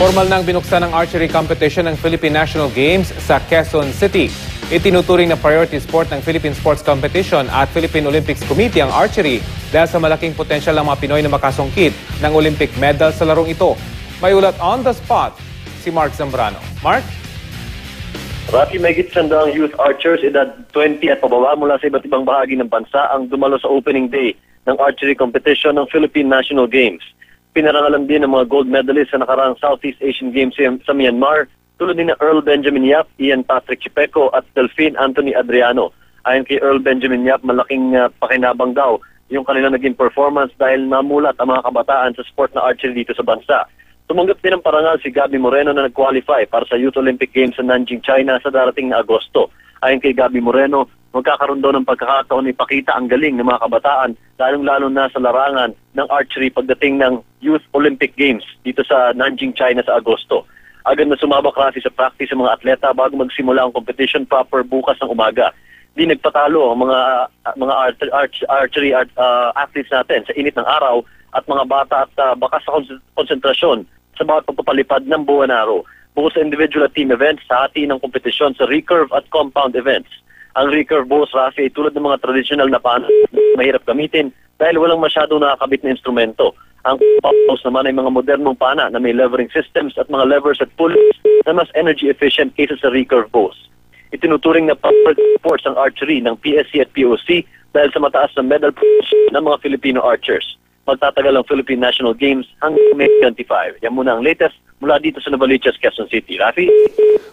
Formal nang binuksan ng archery competition ng Philippine National Games sa Quezon City. Itinuturing na priority sport ng Philippine Sports Competition at Philippine Olympics Committee ang archery dahil sa malaking potensyal ng mga Pinoy na makasungkit ng Olympic medal sa larong ito. May ulat on the spot si Mark Zambrano. Mark? Rafi, may gitsandaang youth archers edad 20 at pababa mula sa iba't ibang bahagi ng bansa ang dumalo sa opening day ng archery competition ng Philippine National Games. Pinarangalan din ng mga gold medalists sa nakaraang Southeast Asian Games sa Myanmar, tulad ni Earl Benjamin Yap, Ian Patrick Chipeco at Delphine Anthony Adriano. Ayon kay Earl Benjamin Yap, malaking pakinabang daw yung kanilang naging performance dahil namulat ang mga kabataan sa sport na archery dito sa bansa. Tumanggap din ng parangal si Gabby Moreno na nag-qualify para sa Youth Olympic Games sa Nanjing, China sa darating na Agosto. Ayon kay Gabby Moreno, magkakaroon daw ng pagkakataon na ipakita ang galing ng mga kabataan, lalong-lalo na sa larangan ng archery pagdating ng Youth Olympic Games dito sa Nanjing, China sa Agosto. Agad na sumabak Rafi sa practice ng mga atleta bago magsimula ang competition proper bukas ng umaga. Di nagpatalo ang mga archery athletes natin sa init ng araw at mga bata at bakas sa konsentrasyon sa bawat pagpapalipad ng buwan araw. Bukod sa individual at team events, sa hati ng kompetisyon sa recurve at compound events. Ang recurve bows, Rafi, ay tulad ng mga traditional na pana na mahirap gamitin dahil walang masyadong nakakabit na instrumento. Ang compound naman ay mga modernong pana na may levering systems at mga levers at pulleys na mas energy efficient kaysa sa recurve bows. Itinuturing na power sports ang archery ng PSC at POC dahil sa mataas na medal position ng mga Filipino archers. Magtatagal ang Philippine National Games hanggang May 25. Yan muna ang latest mula dito sa Novaliches, Quezon City. Rafi?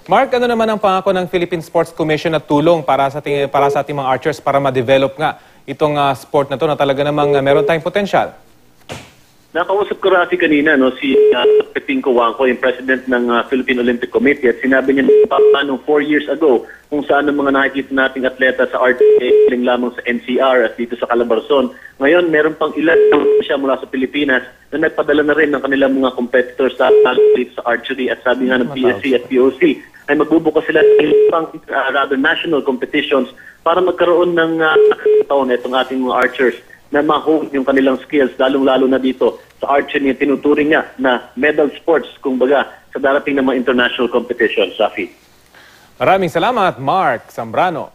Mark, ano naman ang pangako ng Philippine Sports Commission at tulong para sa ating mga archers para ma-develop nga itong sport na to na talaga namang meron tayong potensyal? Nakausap ko Rafi kanina si Pepinko Wangco, yung president ng Philippine Olympic Committee, at sinabi niya noong 4 years ago kung saan ang mga nakikita nating atleta sa archery lamang sa NCR at dito sa Calabarzon. Ngayon, meron pang ilan siya mula sa Pilipinas na nagpadala na rin ng kanilang mga competitors sa archery, at sabi nga ng PSC at POC ay magbubukas sila ng pang national competitions para magkaroon ng taon itong ating mga archers na ma-hone yung kanilang skills, lalong-lalo na dito sa archery, tinuturing niya na medal sports, kumbaga, sa darating ng mga international competitions, Safi. Maraming salamat, Mark Zambrano.